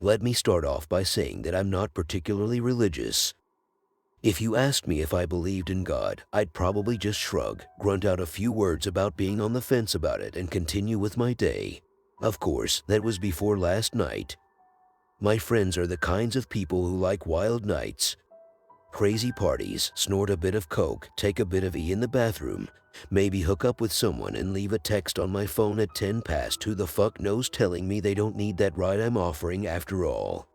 Let me start off by saying that I'm not particularly religious. If you asked me if I believed in God, I'd probably just shrug, grunt out a few words about being on the fence about it, and continue with my day. Of course, that was before last night. My friends are the kinds of people who like wild nights, crazy parties, snort a bit of coke, take a bit of E in the bathroom, maybe hook up with someone and leave a text on my phone at 10 past who the fuck knows, telling me they don't need that ride I'm offering after all.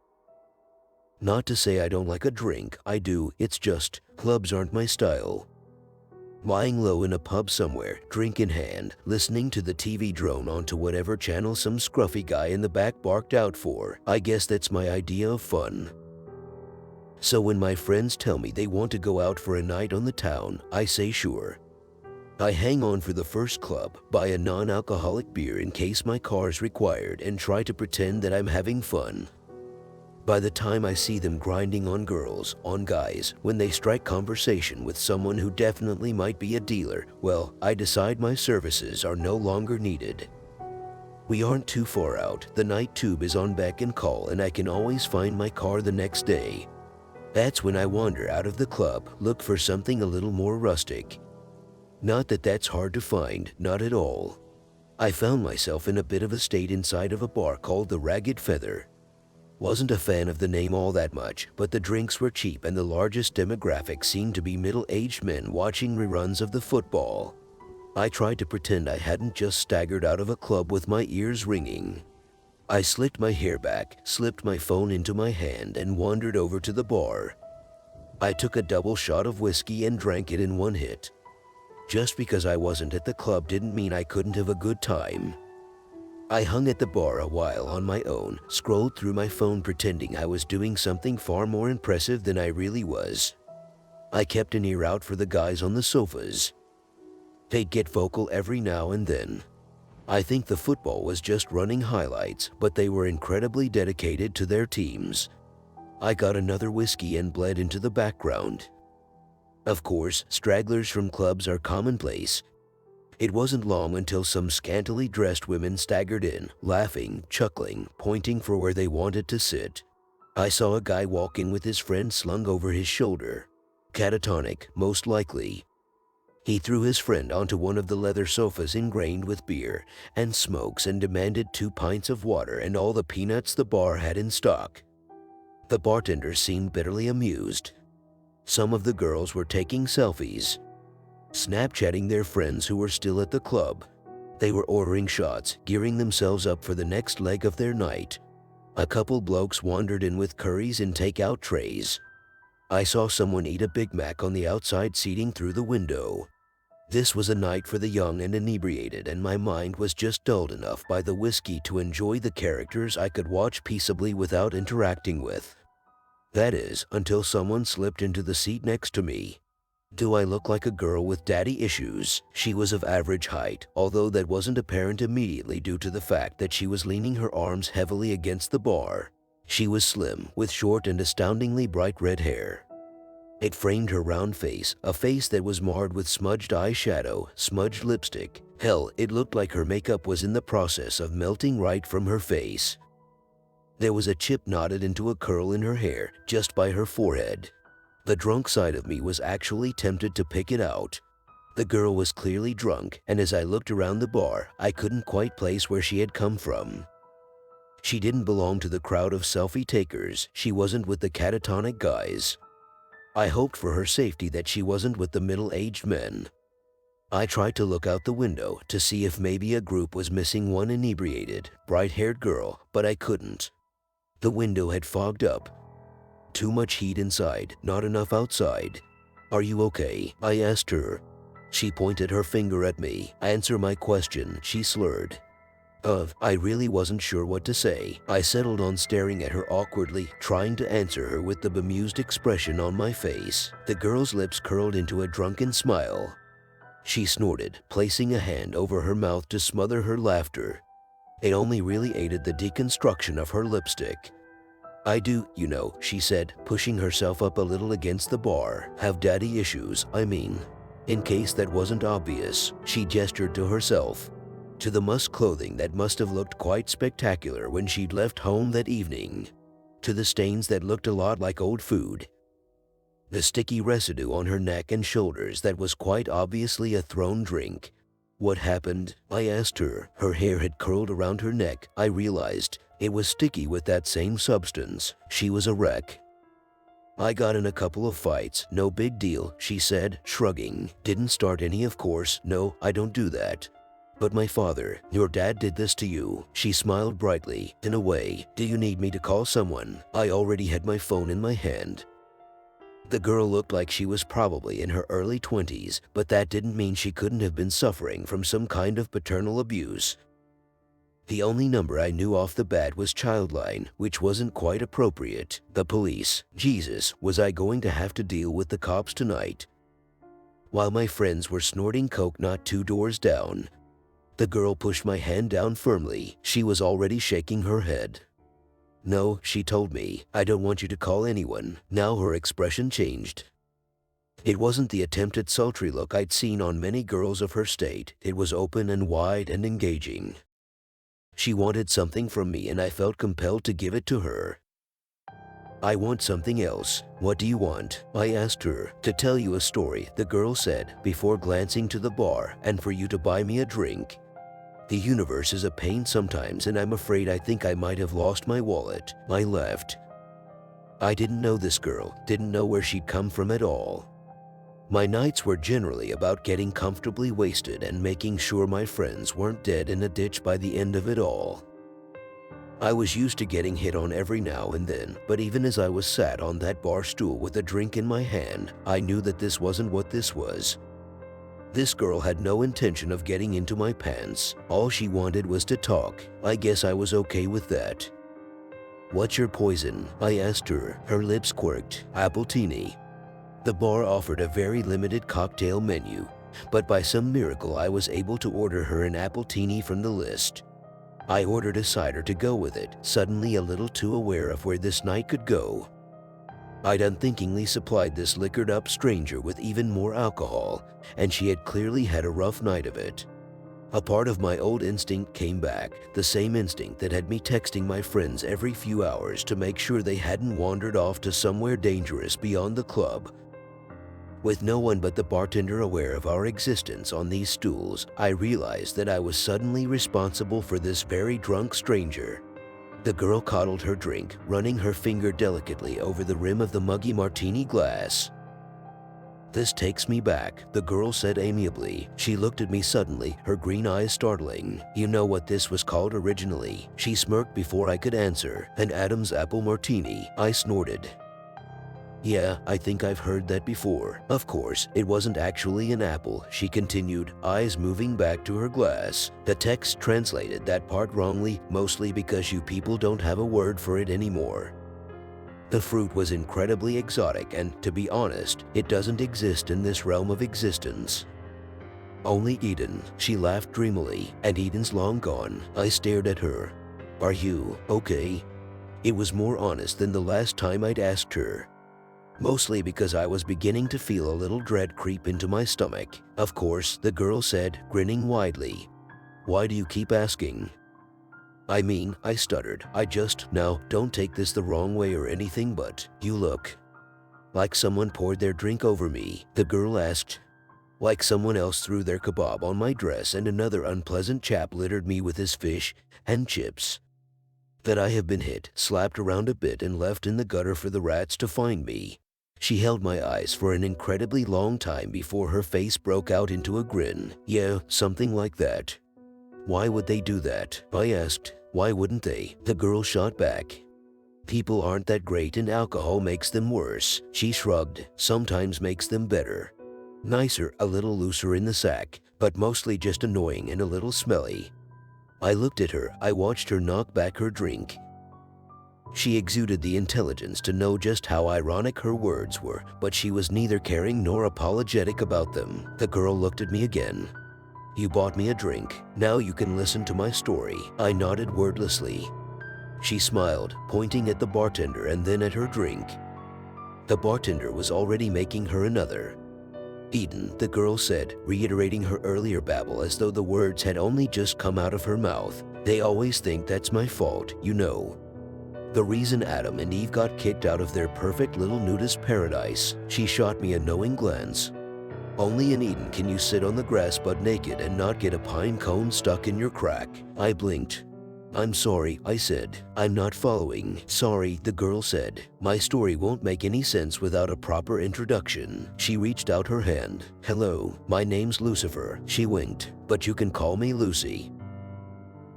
Not to say I don't like a drink, I do, it's just, clubs aren't my style. Lying low in a pub somewhere, drink in hand, listening to the TV drone onto whatever channel some scruffy guy in the back barked out for, I guess that's my idea of fun. So when my friends tell me they want to go out for a night on the town, I say sure. I hang on for the first club, buy a non-alcoholic beer in case my car's required, and try to pretend that I'm having fun. By the time I see them grinding on girls, on guys, when they strike conversation with someone who definitely might be a dealer, well, I decide my services are no longer needed. We aren't too far out, the night tube is on beck and call, and I can always find my car the next day. That's when I wander out of the club, look for something a little more rustic. Not that that's hard to find, not at all. I found myself in a bit of a state inside of a bar called the Ragged Feather. Wasn't a fan of the name all that much, but the drinks were cheap and the largest demographic seemed to be middle-aged men watching reruns of the football. I tried to pretend I hadn't just staggered out of a club with my ears ringing. I slicked my hair back, slipped my phone into my hand, and wandered over to the bar. I took a double shot of whiskey and drank it in one hit. Just because I wasn't at the club didn't mean I couldn't have a good time. I hung at the bar a while on my own, scrolled through my phone pretending I was doing something far more impressive than I really was. I kept an ear out for the guys on the sofas. They'd get vocal every now and then. I think the football was just running highlights, but they were incredibly dedicated to their teams. I got another whiskey and bled into the background. Of course, stragglers from clubs are commonplace. It wasn't long until some scantily dressed women staggered in, laughing, chuckling, pointing for where they wanted to sit. I saw a guy walk in with his friend slung over his shoulder. Catatonic, most likely. He threw his friend onto one of the leather sofas ingrained with beer and smokes and demanded 2 pints of water and all the peanuts the bar had in stock. The bartender seemed bitterly amused. Some of the girls were taking selfies, Snapchatting their friends who were still at the club. They were ordering shots, gearing themselves up for the next leg of their night. A couple blokes wandered in with curries and takeout trays. I saw someone eat a Big Mac on the outside seating through the window. This was a night for the young and inebriated, and my mind was just dulled enough by the whiskey to enjoy the characters I could watch peaceably without interacting with. That is, until someone slipped into the seat next to me. Do I look like a girl with daddy issues? She was of average height, although that wasn't apparent immediately due to the fact that she was leaning her arms heavily against the bar. She was slim, with short and astoundingly bright red hair. It framed her round face, a face that was marred with smudged eyeshadow, smudged lipstick. Hell, it looked like her makeup was in the process of melting right from her face. There was a chip knotted into a curl in her hair, just by her forehead. The drunk side of me was actually tempted to pick it out. The girl was clearly drunk, and as I looked around the bar, I couldn't quite place where she had come from. She didn't belong to the crowd of selfie takers. She wasn't with the catatonic guys. I hoped for her safety that she wasn't with the middle-aged men. I tried to look out the window to see if maybe a group was missing one inebriated, bright-haired girl, but I couldn't. The window had fogged up. Too much heat inside, not enough outside. "Are you okay?" I asked her. She pointed her finger at me. "Answer my question," she slurred. I really wasn't sure what to say. I settled on staring at her awkwardly, trying to answer her with the bemused expression on my face. The girl's lips curled into a drunken smile. She snorted, placing a hand over her mouth to smother her laughter. It only really aided the deconstruction of her lipstick. "I do, you know," she said, pushing herself up a little against the bar. "Have daddy issues, I mean." In case that wasn't obvious, she gestured to herself. to the musk clothing that must have looked quite spectacular when she'd left home that evening, to the stains that looked a lot like old food, the sticky residue on her neck and shoulders that was quite obviously a thrown drink. What happened? I asked her. Her hair had curled around her neck. I realized it was sticky with that same substance. She was a wreck. I got in a couple of fights. No big deal, she said, shrugging. Didn't start any, of course. No, I don't do that. But my father, your dad did this to you. She smiled brightly. In a way, do you need me to call someone? I already had my phone in my hand. The girl looked like she was probably in her early 20s, but that didn't mean she couldn't have been suffering from some kind of paternal abuse. The only number I knew off the bat was Childline, which wasn't quite appropriate. The police. Jesus, was I going to have to deal with the cops tonight? While my friends were snorting coke not 2 doors down, the girl pushed my hand down firmly. She was already shaking her head. No, she told me, I don't want you to call anyone. Now her expression changed. It wasn't the attempted sultry look I'd seen on many girls of her state. It was open and wide and engaging. She wanted something from me and I felt compelled to give it to her. I want something else. What do you want? I asked her. To tell you a story, the girl said, before glancing to the bar, and for you to buy me a drink. The universe is a pain sometimes, and I'm afraid I think I might have lost my wallet. I left. I didn't know this girl, didn't know where she'd come from at all. My nights were generally about getting comfortably wasted and making sure my friends weren't dead in a ditch by the end of it all. I was used to getting hit on every now and then, but even as I was sat on that bar stool with a drink in my hand, I knew that this wasn't what this was. This girl had no intention of getting into my pants. All she wanted was to talk. I guess I was okay with that. What's your poison? I asked her. Her lips quirked. Appletini. The bar offered a very limited cocktail menu, but by some miracle I was able to order her an appletini from the list. I ordered a cider to go with it, suddenly a little too aware of where this night could go. I'd unthinkingly supplied this liquored-up stranger with even more alcohol, and she had clearly had a rough night of it. A part of my old instinct came back, the same instinct that had me texting my friends every few hours to make sure they hadn't wandered off to somewhere dangerous beyond the club. With no one but the bartender aware of our existence on these stools, I realized that I was suddenly responsible for this very drunk stranger. The girl coddled her drink, running her finger delicately over the rim of the muggy martini glass. This takes me back, the girl said amiably. She looked at me suddenly, her green eyes startling. You know what this was called originally? She smirked before I could answer. An Adam's apple martini. I snorted. Yeah, I think I've heard that before. Of course, it wasn't actually an apple, she continued, eyes moving back to her glass. The text translated that part wrongly, mostly because you people don't have a word for it anymore. The fruit was incredibly exotic and, to be honest, it doesn't exist in this realm of existence. Only Eden, she laughed dreamily, and Eden's long gone. I stared at her. Are you okay? It was more honest than the last time I'd asked her. Mostly because I was beginning to feel a little dread creep into my stomach. Of course, the girl said, grinning widely. Why do you keep asking? I mean, I stuttered. Now, don't take this the wrong way or anything, but you look like someone poured their drink over me, the girl asked. Like someone else threw their kebab on my dress and another unpleasant chap littered me with his fish and chips. That I have been hit, slapped around a bit and left in the gutter for the rats to find me. She held my eyes for an incredibly long time before her face broke out into a grin. Yeah, something like that. Why would they do that? I asked. Why wouldn't they? The girl shot back. People aren't that great and alcohol makes them worse. She shrugged. Sometimes makes them better. Nicer, a little looser in the sack, but mostly just annoying and a little smelly. I looked at her. I watched her knock back her drink. She exuded the intelligence to know just how ironic her words were, but she was neither caring nor apologetic about them. The girl looked at me again. You bought me a drink. Now you can listen to my story. I nodded wordlessly. She smiled, pointing at the bartender and then at her drink. The bartender was already making her another. Eden, the girl said, reiterating her earlier babble as though the words had only just come out of her mouth. They always think that's my fault, you know. The reason Adam and Eve got kicked out of their perfect little nudist paradise. She shot me a knowing glance. Only in Eden can you sit on the grass butt naked and not get a pine cone stuck in your crack. I blinked. I'm sorry, I said. I'm not following. Sorry, the girl said. My story won't make any sense without a proper introduction. She reached out her hand. Hello, my name's Lucifer. She winked. But you can call me Lucy.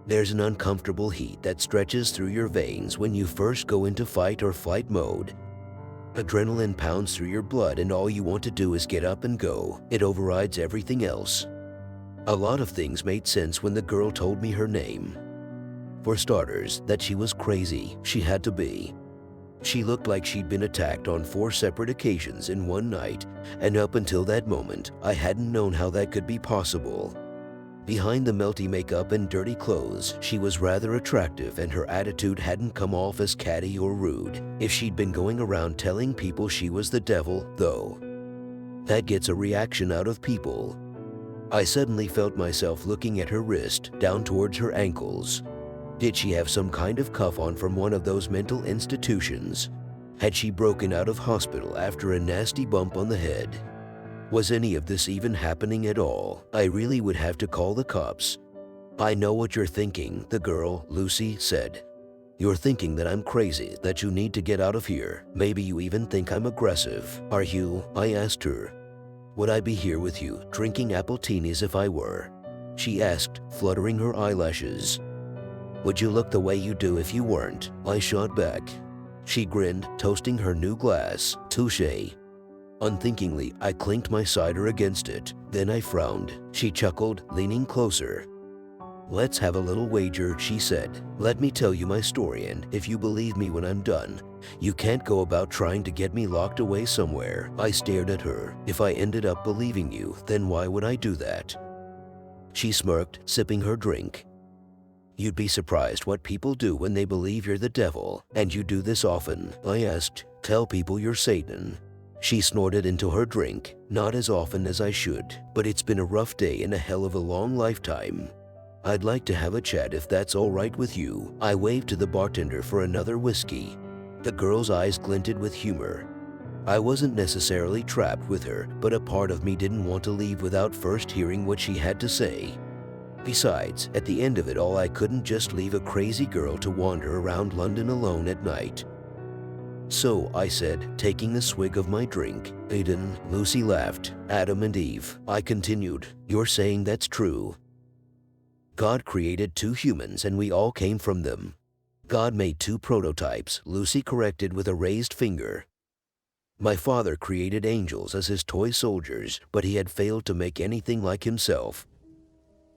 There's an uncomfortable heat that stretches through your veins when you first go into fight or flight mode. Adrenaline pounds through your blood and all you want to do is get up and go. It overrides everything else. A lot of things made sense when the girl told me her name. For starters, that she was crazy. She had to be. She looked like she'd been attacked on 4 separate occasions in one night, and up until that moment, I hadn't known how that could be possible. Behind the melty makeup and dirty clothes, she was rather attractive and her attitude hadn't come off as catty or rude. If she'd been going around telling people she was the devil, though, that gets a reaction out of people. I suddenly felt myself looking at her wrist, down towards her ankles. Did she have some kind of cuff on from one of those mental institutions? Had she broken out of hospital after a nasty bump on the head? Was any of this even happening at all? I really would have to call the cops. I know what you're thinking, the girl, Lucy, said. You're thinking that I'm crazy, that you need to get out of here. Maybe you even think I'm aggressive. Are you? I asked her. Would I be here with you, drinking apple teenies if I were? She asked, fluttering her eyelashes. Would you look the way you do if you weren't? I shot back. She grinned, toasting her new glass. Touché. Unthinkingly, I clinked my cider against it. Then I frowned. She chuckled, leaning closer. Let's have a little wager, she said. Let me tell you my story, and if you believe me when I'm done, you can't go about trying to get me locked away somewhere. I stared at her. If I ended up believing you, then why would I do that? She smirked, sipping her drink. You'd be surprised what people do when they believe you're the devil. And you do this often? I asked. Tell people you're Satan. She snorted into her drink. Not as often as I should, but it's been a rough day and a hell of a long lifetime. I'd like to have a chat if that's all right with you. I waved to the bartender for another whiskey. The girl's eyes glinted with humor. I wasn't necessarily trapped with her, but a part of me didn't want to leave without first hearing what she had to say. Besides, at the end of it all, I couldn't just leave a crazy girl to wander around London alone at night. So, I said, taking a swig of my drink. Eden, Lucy laughed. Adam and Eve. I continued. You're saying that's true. God created 2 humans and we all came from them. God made 2 prototypes, Lucy corrected with a raised finger. My father created angels as his toy soldiers, but he had failed to make anything like himself.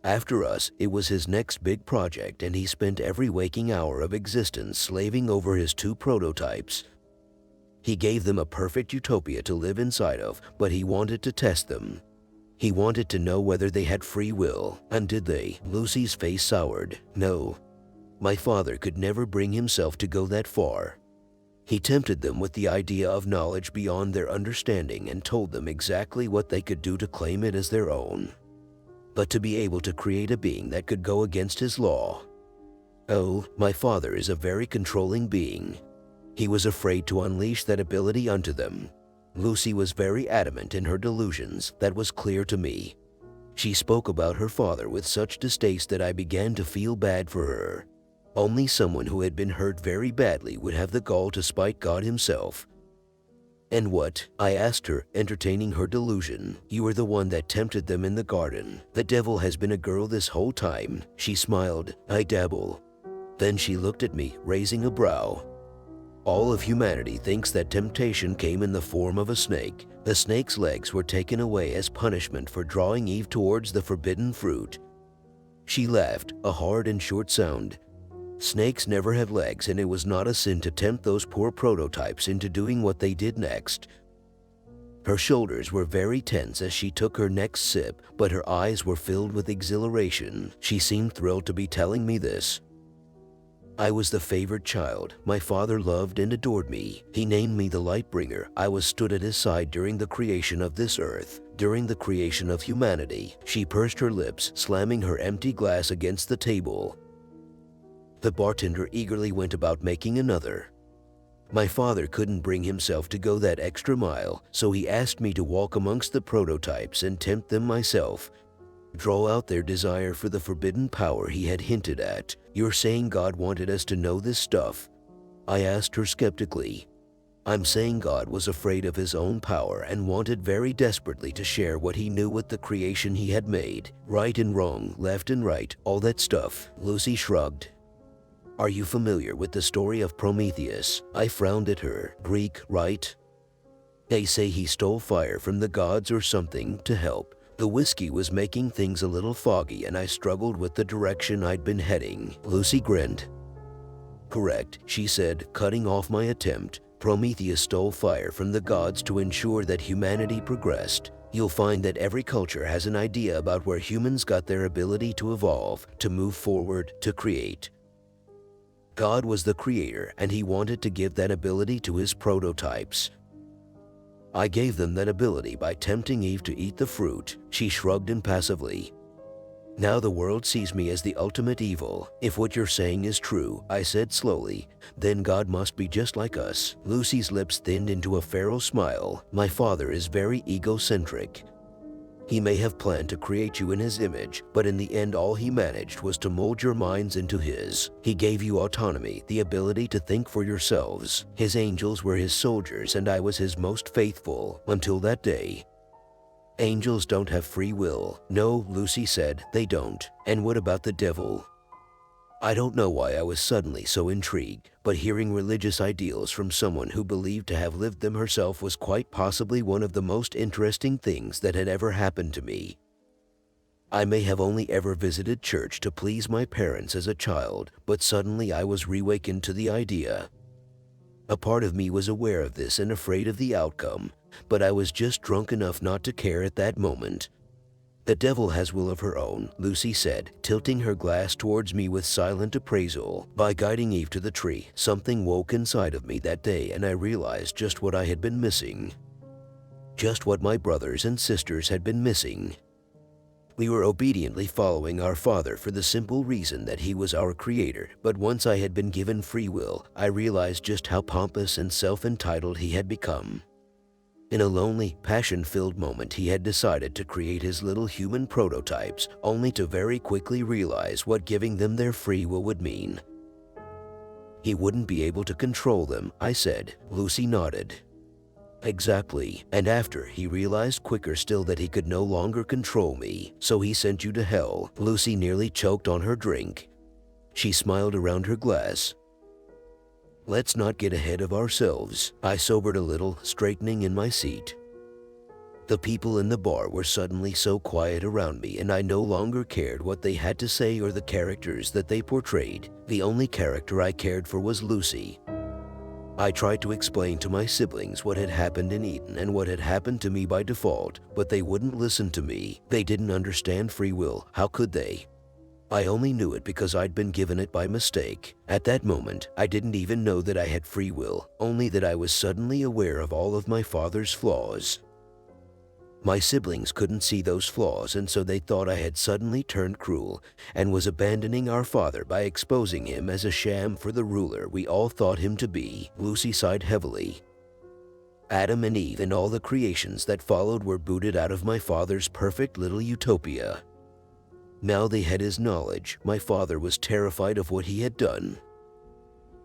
After us, it was his next big project, and he spent every waking hour of existence slaving over his 2 prototypes. He gave them a perfect utopia to live inside of, but he wanted to test them. He wanted to know whether they had free will, and did they? Lucy's face soured. No. My father could never bring himself to go that far. He tempted them with the idea of knowledge beyond their understanding and told them exactly what they could do to claim it as their own. But to be able to create a being that could go against his law. Oh, my father is a very controlling being. He was afraid to unleash that ability unto them. Lucy was very adamant in her delusions, that was clear to me. She spoke about her father with such distaste that I began to feel bad for her. Only someone who had been hurt very badly would have the gall to spite God himself. And what? I asked her, entertaining her delusion. You were the one that tempted them in the garden. The devil has been a girl this whole time. She smiled. I dabble. Then she looked at me, raising a brow. All of humanity thinks that temptation came in the form of a snake. The snake's legs were taken away as punishment for drawing Eve towards the forbidden fruit. She laughed, a hard and short sound. Snakes never have legs, and it was not a sin to tempt those poor prototypes into doing what they did next. Her shoulders were very tense as she took her next sip, but her eyes were filled with exhilaration. She seemed thrilled to be telling me this. I was the favored child. My father loved and adored me. He named me the Lightbringer. I was stood at his side during the creation of this earth, during the creation of humanity. She pursed her lips, slamming her empty glass against the table. The bartender eagerly went about making another. My father couldn't bring himself to go that extra mile, so he asked me to walk amongst the prototypes and tempt them myself, draw out their desire for the forbidden power he had hinted at. "You're saying God wanted us to know this stuff?" I asked her skeptically. "I'm saying God was afraid of his own power and wanted very desperately to share what he knew with the creation he had made. Right and wrong, left and right, all that stuff." Lucy shrugged. "Are you familiar with the story of Prometheus?" I frowned at her. "Greek, right? They say he stole fire from the gods or something to help." The whiskey was making things a little foggy and I struggled with the direction I'd been heading. Lucy grinned. "Correct," she said, cutting off my attempt. "Prometheus stole fire from the gods to ensure that humanity progressed. You'll find that every culture has an idea about where humans got their ability to evolve, to move forward, to create. God was the creator and he wanted to give that ability to his prototypes. I gave them that ability by tempting Eve to eat the fruit." She shrugged impassively. "Now the world sees me as the ultimate evil. If what you're saying is true," I said slowly, "then God must be just like us." Lucy's lips thinned into a feral smile. "My father is very egocentric. He may have planned to create you in his image, but in the end all he managed was to mold your minds into his. He gave you autonomy, the ability to think for yourselves. His angels were his soldiers and I was his most faithful, until that day." "Angels don't have free will." "No," Lucy said, "they don't." "And what about the devil?" I don't know why I was suddenly so intrigued, but hearing religious ideals from someone who believed to have lived them herself was quite possibly one of the most interesting things that had ever happened to me. I may have only ever visited church to please my parents as a child, but suddenly I was reawakened to the idea. A part of me was aware of this and afraid of the outcome, but I was just drunk enough not to care at that moment. "The devil has will of her own," Lucy said, tilting her glass towards me with silent appraisal. "By guiding Eve to the tree, something woke inside of me that day and I realized just what I had been missing. Just what my brothers and sisters had been missing. We were obediently following our Father for the simple reason that he was our creator, but once I had been given free will, I realized just how pompous and self-entitled he had become. In a lonely, passion-filled moment, he had decided to create his little human prototypes, only to very quickly realize what giving them their free will would mean. He wouldn't be able to control them," I said. Lucy nodded. "Exactly. And after, he realized quicker still that he could no longer control me. So he sent you to hell." Lucy nearly choked on her drink. She smiled around her glass. "Let's not get ahead of ourselves." I sobered a little, straightening in my seat. The people in the bar were suddenly so quiet around me and I no longer cared what they had to say or the characters that they portrayed. The only character I cared for was Lucy. I tried to explain to my siblings what had happened in Eden and what had happened to me by default, but they wouldn't listen to me. They didn't understand free will. How could they? I only knew it because I'd been given it by mistake. At that moment, I didn't even know that I had free will, only that I was suddenly aware of all of my father's flaws. My siblings couldn't see those flaws and so they thought I had suddenly turned cruel and was abandoning our father by exposing him as a sham for the ruler we all thought him to be. Lucy sighed heavily. Adam and Eve and all the creations that followed were booted out of my father's perfect little utopia. Now they had his knowledge. My father was terrified of what he had done.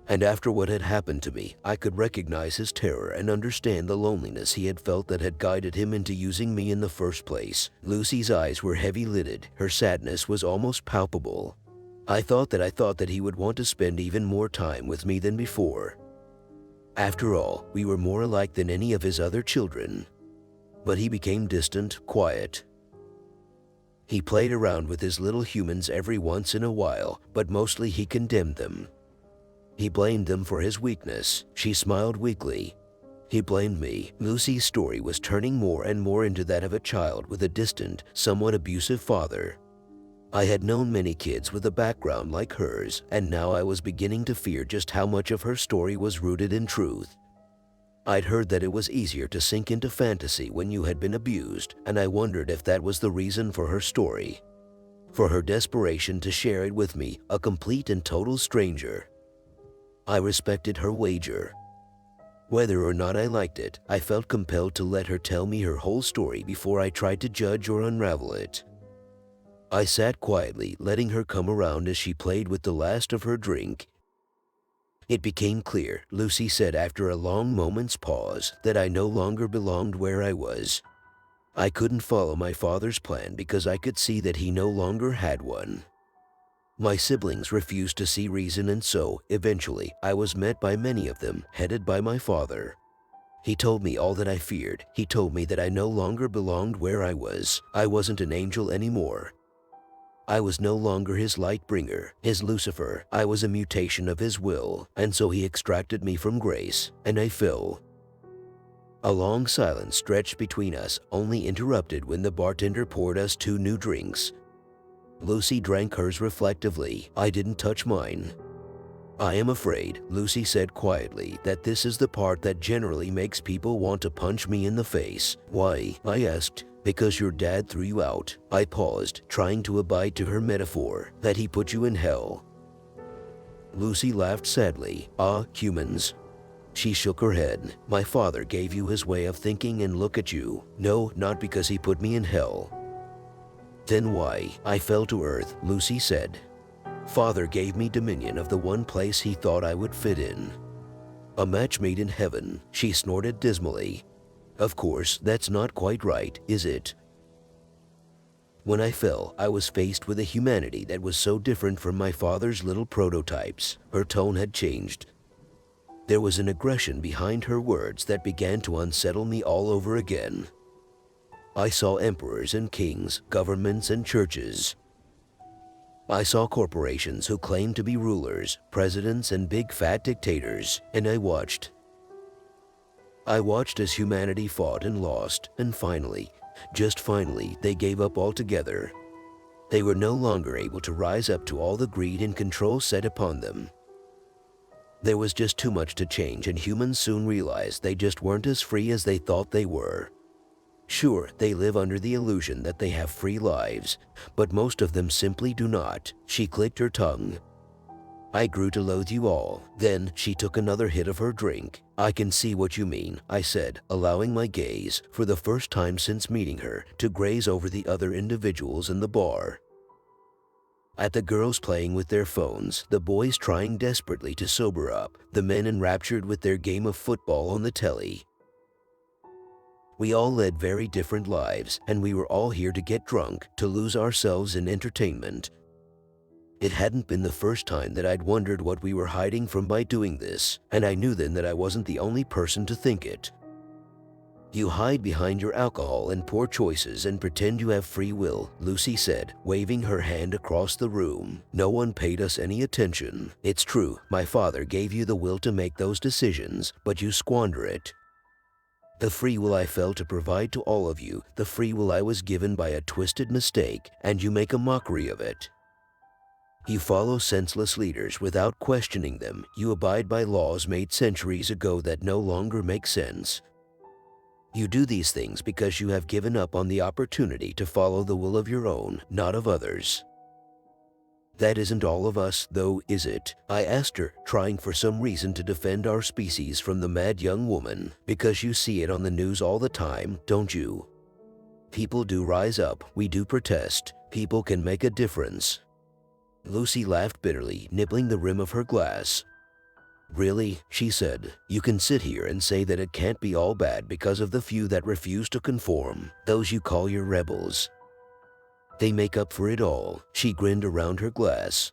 And after what had happened to me, I could recognize his terror and understand the loneliness he had felt that had guided him into using me in the first place. Lucy's eyes were heavy-lidded. Her sadness was almost palpable. I thought that he would want to spend even more time with me than before. After all, we were more alike than any of his other children. But he became distant, quiet. He played around with his little humans every once in a while, but mostly he condemned them. He blamed them for his weakness. She smiled weakly. He blamed me. Lucy's story was turning more and more into that of a child with a distant, somewhat abusive father. I had known many kids with a background like hers, and now I was beginning to fear just how much of her story was rooted in truth. I'd heard that it was easier to sink into fantasy when you had been abused, and I wondered if that was the reason for her story. For her desperation to share it with me, a complete and total stranger. I respected her wager. Whether or not I liked it, I felt compelled to let her tell me her whole story before I tried to judge or unravel it. I sat quietly, letting her come around as she played with the last of her drink. It became clear, Lucy said after a long moment's pause, that I no longer belonged where I was. I couldn't follow my father's plan because I could see that he no longer had one. My siblings refused to see reason, and so, eventually, I was met by many of them, headed by my father. He told me all that I feared. He told me that I no longer belonged where I was. I wasn't an angel anymore. I was no longer his light bringer, his Lucifer. I was a mutation of his will, and so he extracted me from grace, and I fell. A long silence stretched between us, only interrupted when the bartender poured us 2 new drinks. Lucy drank hers reflectively. I didn't touch mine. I am afraid, Lucy said quietly, that this is the part that generally makes people want to punch me in the face. Why? I asked. Because your dad threw you out. I paused, trying to abide to her metaphor, that he put you in hell. Lucy laughed sadly. Ah, humans. She shook her head. My father gave you his way of thinking, and look at you. No, not because he put me in hell. Then why? I fell to earth, Lucy said. Father gave me dominion of the one place he thought I would fit in. A match made in heaven, she snorted dismally. Of course, that's not quite right, is it? When I fell, I was faced with a humanity that was so different from my father's little prototypes. Her tone had changed. There was an aggression behind her words that began to unsettle me all over again. I saw emperors and kings, governments and churches. I saw corporations who claimed to be rulers, presidents and big fat dictators, and I watched. I watched as humanity fought and lost, and finally, just finally, they gave up altogether. They were no longer able to rise up to all the greed and control set upon them. There was just too much to change, and humans soon realized they just weren't as free as they thought they were. Sure, they live under the illusion that they have free lives, but most of them simply do not. She clicked her tongue. I grew to loathe you all. Then she took another hit of her drink. I can see what you mean, I said, allowing my gaze, for the first time since meeting her, to graze over the other individuals in the bar. At the girls playing with their phones, the boys trying desperately to sober up, the men enraptured with their game of football on the telly. We all led very different lives, and we were all here to get drunk, to lose ourselves in entertainment. It hadn't been the first time that I'd wondered what we were hiding from by doing this, and I knew then that I wasn't the only person to think it. You hide behind your alcohol and poor choices and pretend you have free will, Lucy said, waving her hand across the room. No one paid us any attention. It's true, my father gave you the will to make those decisions, but you squander it. The free will I felt to provide to all of you, the free will I was given by a twisted mistake, and you make a mockery of it. You follow senseless leaders without questioning them. You abide by laws made centuries ago that no longer make sense. You do these things because you have given up on the opportunity to follow the will of your own, not of others. That isn't all of us, though, is it? I asked her, trying for some reason to defend our species from the mad young woman. Because you see it on the news all the time, don't you? People do rise up, we do protest. People can make a difference. Lucy laughed bitterly, nibbling the rim of her glass. Really, she said, you can sit here and say that it can't be all bad because of the few that refuse to conform, those you call your rebels. They make up for it all, she grinned around her glass.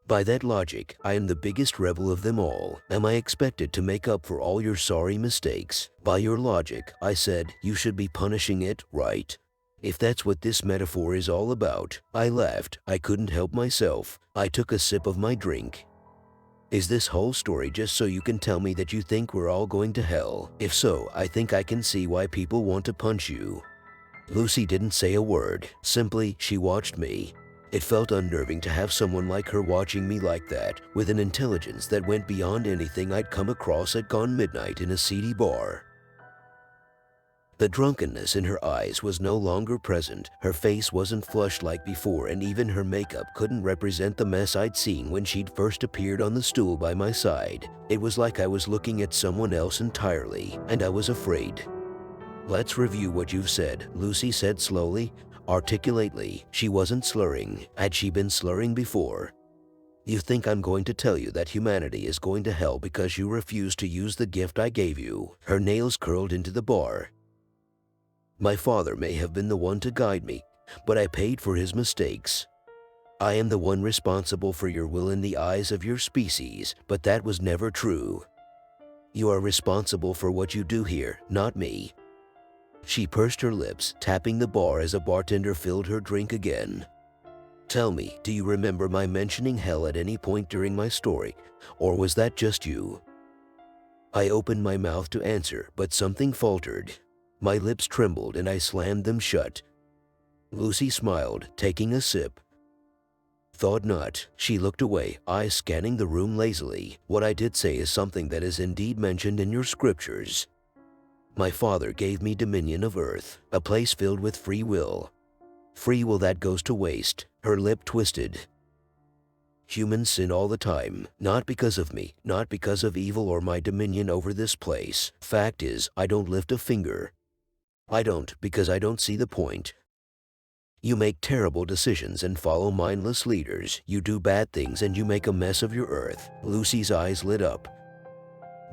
By that logic, I am the biggest rebel of them all. Am I expected to make up for all your sorry mistakes? By your logic, I said, you should be punishing it, right? If that's what this metaphor is all about. I laughed. I couldn't help myself. I took a sip of my drink. Is this whole story just so you can tell me that you think we're all going to hell? If so, I think I can see why people want to punch you. Lucy didn't say a word. Simply, she watched me. It felt unnerving to have someone like her watching me like that, with an intelligence that went beyond anything I'd come across at gone midnight in a seedy bar. The drunkenness in her eyes was no longer present, her face wasn't flushed like before, and even her makeup couldn't represent the mess I'd seen when she'd first appeared on the stool by my side. It was like I was looking at someone else entirely, and I was afraid. "Let's review what you've said," Lucy said slowly, articulately. She wasn't slurring. Had she been slurring before? "You think I'm going to tell you that humanity is going to hell because you refuse to use the gift I gave you?" Her nails curled into the bar. "My father may have been the one to guide me, but I paid for his mistakes. I am the one responsible for your will in the eyes of your species, but that was never true. You are responsible for what you do here, not me." She pursed her lips, tapping the bar as a bartender filled her drink again. "Tell me, do you remember my mentioning hell at any point during my story, or was that just you?" I opened my mouth to answer, but something faltered. My lips trembled and I slammed them shut. Lucy smiled, taking a sip. "Thought not." She looked away, eyes scanning the room lazily. "What I did say is something that is indeed mentioned in your scriptures. My father gave me dominion of earth, a place filled with free will. Free will that goes to waste." Her lip twisted. "Humans sin all the time, not because of me, not because of evil or my dominion over this place. Fact is, I don't lift a finger. I don't, because I don't see the point. You make terrible decisions and follow mindless leaders. You do bad things and you make a mess of your earth." Lucy's eyes lit up.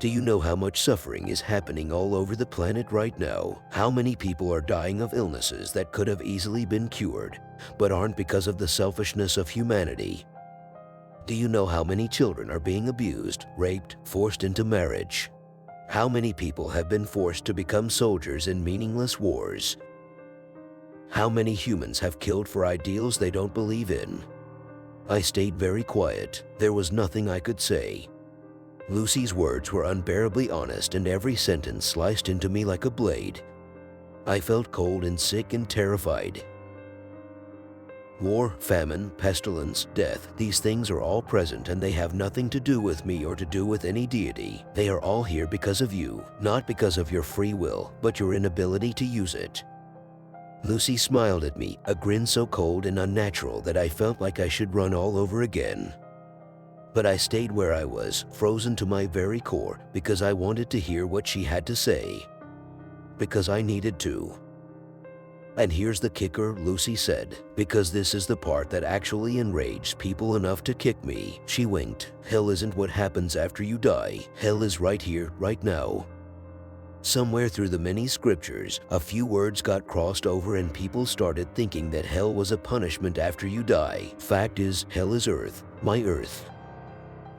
"Do you know how much suffering is happening all over the planet right now? How many people are dying of illnesses that could have easily been cured, but aren't because of the selfishness of humanity? Do you know how many children are being abused, raped, forced into marriage? How many people have been forced to become soldiers in meaningless wars? How many humans have killed for ideals they don't believe in?" I stayed very quiet. There was nothing I could say. Lucy's words were unbearably honest, and every sentence sliced into me like a blade. I felt cold and sick and terrified. War, famine, pestilence, death, these things are all present, and they have nothing to do with me or to do with any deity. They are all here because of you, not because of your free will, but your inability to use it. Lucy smiled at me, a grin so cold and unnatural that I felt like I should run all over again. But I stayed where I was, frozen to my very core, because I wanted to hear what she had to say. Because I needed to. "And here's the kicker," Lucy said, "because this is the part that actually enraged people enough to kick me." She winked. "Hell isn't what happens after you die. Hell is right here, right now." Somewhere through the many scriptures, a few words got crossed over and people started thinking that hell was a punishment after you die. Fact is, hell is earth, my earth.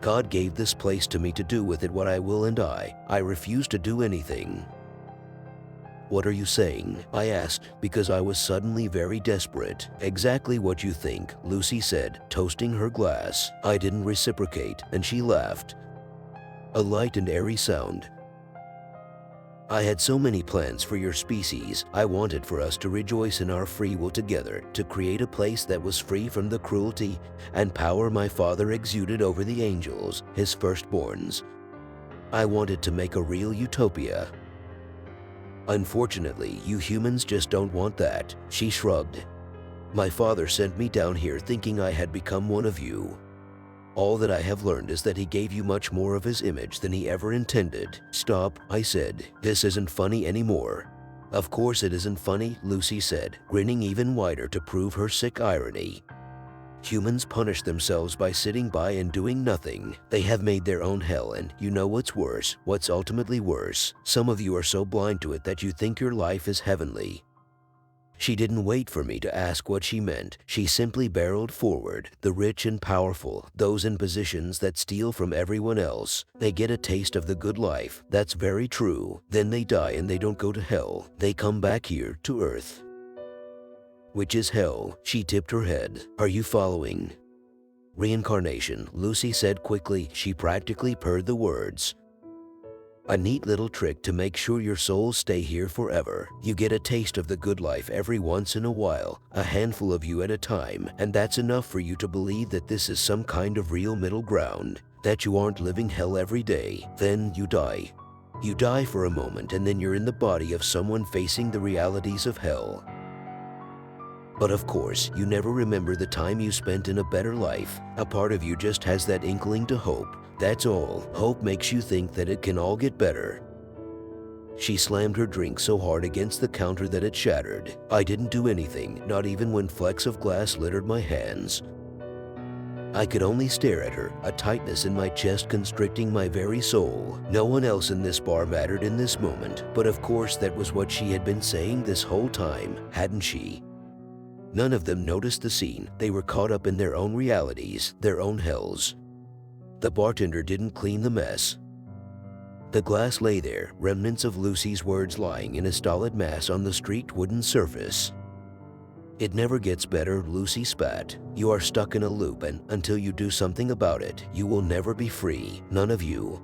God gave this place to me to do with it what I will, and I refuse to do anything. "What are you saying?" I asked, because I was suddenly very desperate. "Exactly what you think," Lucy said, toasting her glass. I didn't reciprocate, and she laughed. A light and airy sound. "I had so many plans for your species. I wanted for us to rejoice in our free will together, to create a place that was free from the cruelty and power my father exuded over the angels, his firstborns. I wanted to make a real utopia. Unfortunately, you humans just don't want that." She shrugged. "My father sent me down here thinking I had become one of you. All that I have learned is that he gave you much more of his image than he ever intended." "Stop," I said. "This isn't funny anymore." "Of course it isn't funny," Lucy said, grinning even wider to prove her sick irony. "Humans punish themselves by sitting by and doing nothing. They have made their own hell, and you know what's worse, what's ultimately worse? Some of you are so blind to it that you think your life is heavenly." She didn't wait for me to ask what she meant. She simply barreled forward. "The rich and powerful, those in positions that steal from everyone else, they get a taste of the good life. That's very true. Then they die and they don't go to hell. They come back here to earth. Which is hell." She tipped her head. "Are you following?" "Reincarnation," Lucy said quickly. She practically purred the words. A neat little trick to make sure your souls stay here forever. You get a taste of the good life every once in a while, a handful of you at a time, and that's enough for you to believe that this is some kind of real middle ground, that you aren't living hell every day. Then you die. You die for a moment and then you're in the body of someone facing the realities of hell. But of course, you never remember the time you spent in a better life. A part of you just has that inkling to hope. That's all. Hope makes you think that it can all get better. She slammed her drink so hard against the counter that it shattered. I didn't do anything, not even when flecks of glass littered my hands. I could only stare at her, a tightness in my chest constricting my very soul. No one else in this bar mattered in this moment, but of course that was what she had been saying this whole time, hadn't she? None of them noticed the scene. They were caught up in their own realities, their own hells. The bartender didn't clean the mess. The glass lay there, remnants of Lucy's words lying in a stolid mass on the streaked wooden surface. It never gets better, Lucy spat. You are stuck in a loop, and until you do something about it, you will never be free, none of you.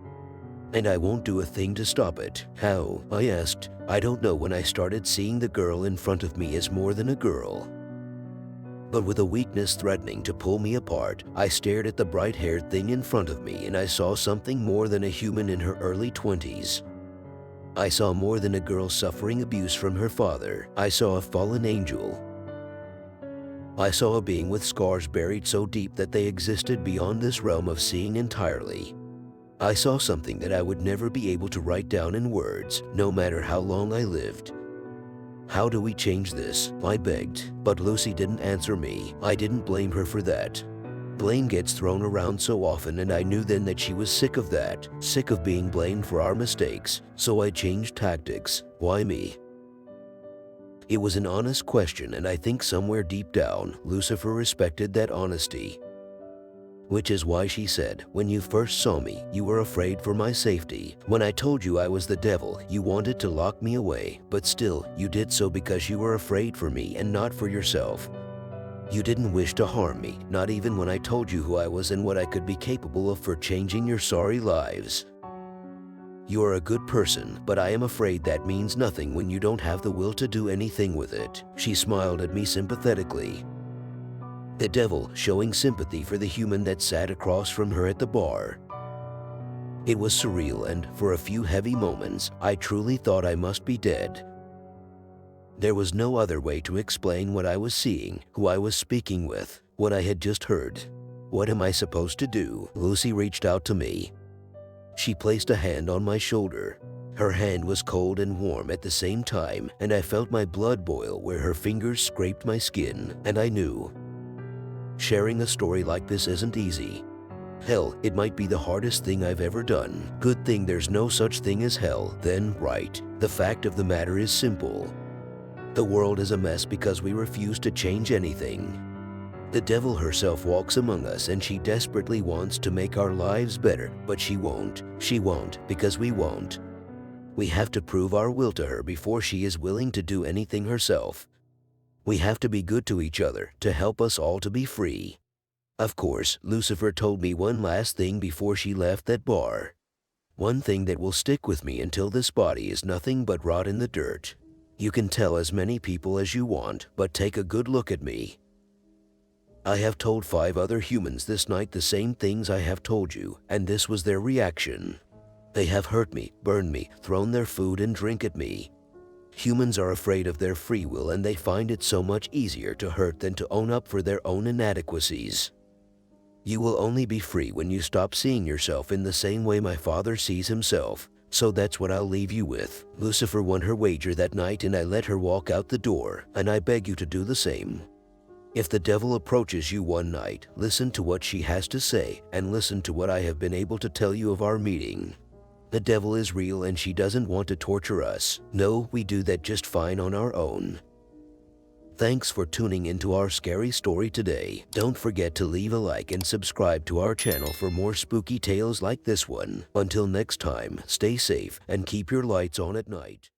And I won't do a thing to stop it. How? I asked. I don't know when I started seeing the girl in front of me as more than a girl. But with a weakness threatening to pull me apart, I stared at the bright-haired thing in front of me and I saw something more than a human in her early 20s. I saw more than a girl suffering abuse from her father. I saw a fallen angel. I saw a being with scars buried so deep that they existed beyond this realm of seeing entirely. I saw something that I would never be able to write down in words, no matter how long I lived. How do we change this? I begged, but Lucy didn't answer me. I didn't blame her for that. Blame gets thrown around so often, and I knew then that she was sick of that, sick of being blamed for our mistakes, so I changed tactics. Why me? It was an honest question, and I think somewhere deep down, Lucifer respected that honesty. Which is why she said, when you first saw me, you were afraid for my safety. When I told you I was the devil, you wanted to lock me away, but still, you did so because you were afraid for me and not for yourself. You didn't wish to harm me, not even when I told you who I was and what I could be capable of for changing your sorry lives. You are a good person, but I am afraid that means nothing when you don't have the will to do anything with it. She smiled at me sympathetically. The devil showing sympathy for the human that sat across from her at the bar. It was surreal, and for a few heavy moments, I truly thought I must be dead. There was no other way to explain what I was seeing, who I was speaking with, what I had just heard. What am I supposed to do? Lucy reached out to me. She placed a hand on my shoulder. Her hand was cold and warm at the same time, and I felt my blood boil where her fingers scraped my skin, and I knew. Sharing a story like this isn't easy. Hell, it might be the hardest thing I've ever done. Good thing there's no such thing as hell, then right. The fact of the matter is simple. The world is a mess because we refuse to change anything. The devil herself walks among us and she desperately wants to make our lives better, but she won't. She won't because we won't. We have to prove our will to her before she is willing to do anything herself. We have to be good to each other to help us all to be free. Of course, Lucifer told me one last thing before she left that bar. One thing that will stick with me until this body is nothing but rot in the dirt. You can tell as many people as you want, but take a good look at me. I have told 5 other humans this night the same things I have told you, and this was their reaction. They have hurt me, burned me, thrown their food and drink at me. Humans are afraid of their free will, and they find it so much easier to hurt than to own up for their own inadequacies. You will only be free when you stop seeing yourself in the same way my father sees himself. So that's what I'll leave you with. Lucifer won her wager that night and I let her walk out the door, and I beg you to do the same. If the devil approaches you one night, listen to what she has to say and listen to what I have been able to tell you of our meeting. The devil is real and she doesn't want to torture us. No, we do that just fine on our own. Thanks for tuning into our scary story today. Don't forget to leave a like and subscribe to our channel for more spooky tales like this one. Until next time, stay safe and keep your lights on at night.